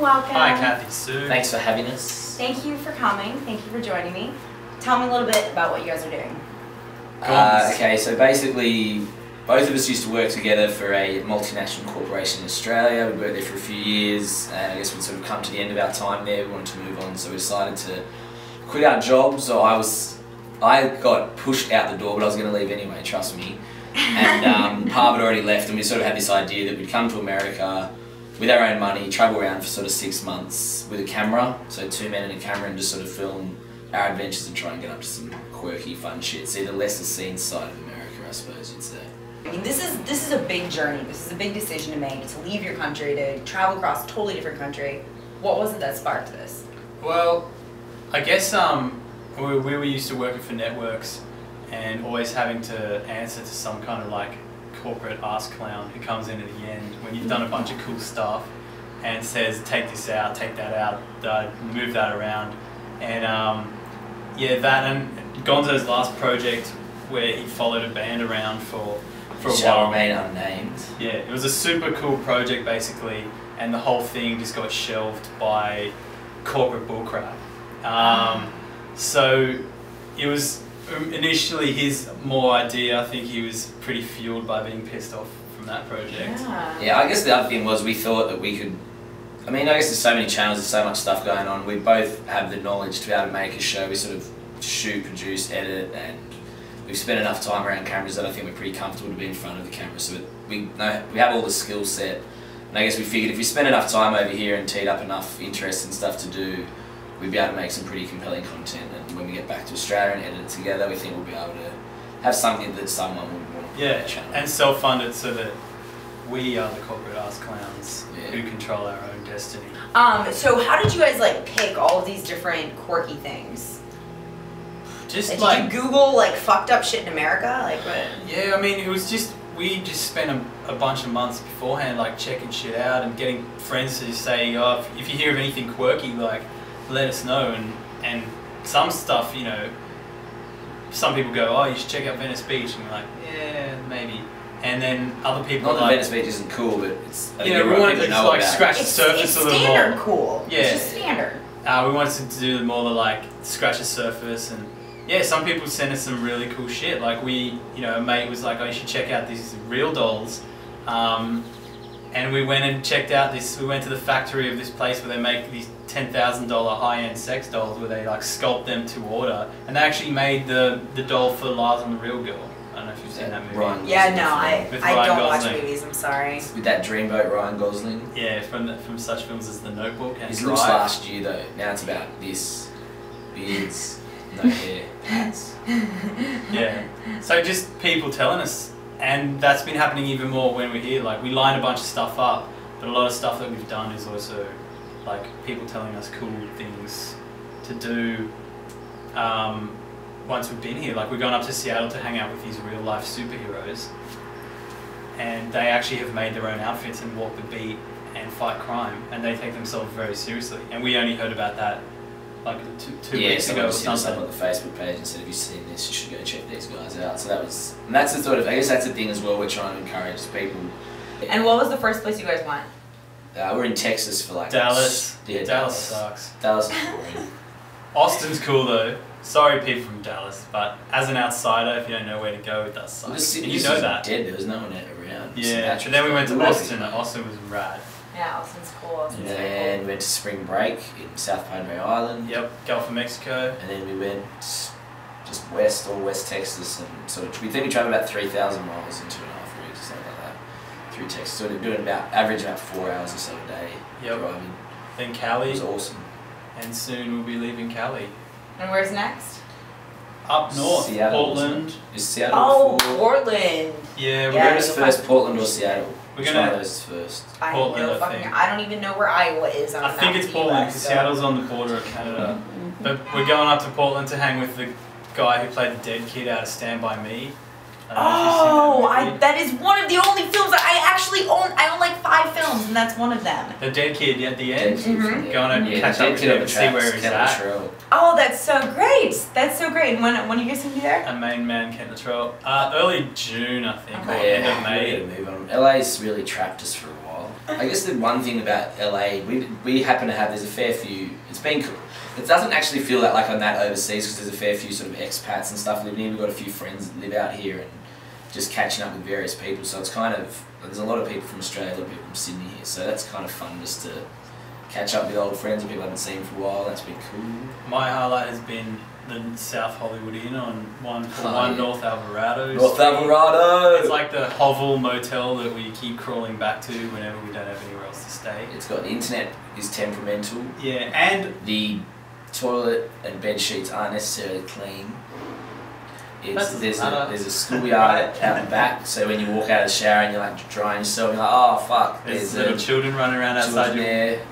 welcome. Hi, Kathy Sue. Thanks for having us. Thank you for coming. Thank you for joining me. Tell me a little bit about what you guys are doing. Okay, so basically, both of us used to work together for a multinational corporation in Australia. We worked there for a few years, and I guess we'd sort of come to the end of our time there. We wanted to move on, so we decided to quit our jobs. So I got pushed out the door, but I was going to leave anyway, trust me. And Parv had already left, and we sort of had this idea that we'd come to America with our own money, travel around for sort of 6 months with a camera, so 2 men and a camera, and just sort of film our adventures and try and get up to some quirky, fun shit. See the lesser seen side of America, I suppose you'd say. I mean, this is a big journey. This is a big decision to make, to leave your country, to travel across a totally different country. What was it that sparked this? Well, I guess we were used to working for networks and always having to answer to some kind of like corporate ass clown who comes in at the end when you've done a bunch of cool stuff and says, take this out, take that out, move that around. And yeah, that and Gonzo's last project where he followed a band around for a Shall while. remain unnamed. Yeah, it was a super cool project basically, and the whole thing just got shelved by corporate bullcrap. So it was initially his more idea. I think he was pretty fueled by being pissed off from that project. Yeah, I guess the other thing was we thought that we could, I mean, I guess there's so many channels, there's so much stuff going on. We both have the knowledge to be able to make a show. We sort of shoot, produce, edit, and we've spent enough time around cameras that I think we're pretty comfortable to be in front of the camera. So we have all the skill set. And I guess we figured if we spend enough time over here and teed up enough interest and stuff to do, we'd be able to make some pretty compelling content. And when we get back to Australia and edit it together, we think we'll be able to have something that someone would want to put on the channel. And self-funded so that we are the corporate ass clowns who control our own destiny. So how did you guys like pick all of these different quirky things? Just Did like you Google like fucked up shit in America? Like what? Yeah, I mean, it was just, we just spent a bunch of months beforehand like checking shit out and getting friends to say, oh, if you hear of anything quirky, like let us know. And some stuff, you know, some people go, oh, you should check out Venice Beach, and we're like, yeah, maybe. And then other people Not are that like, Venice Beach isn't cool, but it's, I think yeah, we wanted to know like about scratch the It's surface a little more. standard cool. Yeah. It's just standard. We wanted to do more like scratch the surface, and yeah, some people sent us some really cool shit. Like a mate was like, oh, you should check out these real dolls. And we went and checked out this, we went to the factory of this place where they make these $10,000 high-end sex dolls where they like sculpt them to order. And they actually made the doll for Lars and the Real Girl. I don't know if you've seen that movie. Ryan Yeah, Gosling no, I Ryan don't watch Gosling. movies, I'm sorry. with that dreamboat Ryan Gosling. Yeah, from such films as The Notebook and His Drive. looks last year though. Now it's about this. Beards, no hair, hats. Yeah. So just people telling us, and that's been happening even more when we're here. Like we line a bunch of stuff up, but a lot of stuff that we've done is also like people telling us cool things to do. Once we've been here, like we're going up to Seattle to hang out with these real life superheroes, and they actually have made their own outfits and walk the beat and fight crime, and they take themselves very seriously. And we only heard about that like two weeks ago or something. On the Facebook page and said, "Have you seen this? You should go check these guys out." So and that's the sort of, I guess that's the thing as well. We're trying to encourage people. And what was the first place you guys went? We're in Texas for like Dallas. Yeah, Dallas sucks. Dallas is boring. Austin's cool though. Sorry, people from Dallas, but as an outsider, if you don't know where to go, it does suck. The city And you was know that. dead. There was no one around. Yeah, but then we went to Austin, and Austin was rad. Yeah, Austin's cool. Austin's And very then cool. we went to spring break in South Padre Island. Yep, Gulf of Mexico. And then we went just west, all West Texas, and sort of, we think we traveled about 3,000 miles in 2.5 weeks or something like that through Texas. So we're doing average about 4 hours or so a day driving. Then It Cali, was awesome. and soon we'll be leaving Cali. And where's next? Up north, Seattle, Portland. isn't it? Is Seattle Oh, before? Portland. Yeah, Yeah. Where is first, Portland or Seattle? We're Which gonna- one of those is first? I have Portland, no I fucking. think. I don't even know where Iowa is on I the think map it's of the Portland US, because so- Seattle's on the border of Canada. But we're going up to Portland to hang with the guy who played the dead kid out of Stand By Me. I don't know if you've seen that movie. that is one of the only films that I actually own. I own like 5 films, and that's one of them. The dead kid at the end. Mhm. Going to catch the up dead with kid him on and the see tracks, where he's Ken at. Latrell. Oh, that's so great. That's so great. And when are you guys gonna be there? A main man, Kent Latrell. Early June, I think, or Okay. end of We May. gotta move on. LA's really trapped us for a while. I guess the one thing about LA, we happen to have, there's a fair few, it doesn't actually feel that like on that overseas because there's a fair few sort of expats and stuff living here. We've got a few friends that live out here and just catching up with various people. So it's kind of, there's a lot of people from Australia, a lot of people from Sydney here. So that's kind of fun just to catch up with old friends and people I haven't seen for a while. That's been cool. My highlight has been the South Hollywood Inn on 141 North Alvarado. North Alvarado! It's like the hovel motel that we keep crawling back to whenever we don't have anywhere else to stay. It's got, the internet is temperamental. Yeah, and The toilet and bed sheets aren't necessarily clean. There's a schoolyard out the back, so when you walk out of the shower and you're like drying yourself, you're like, oh fuck, there's little children running around outside children there.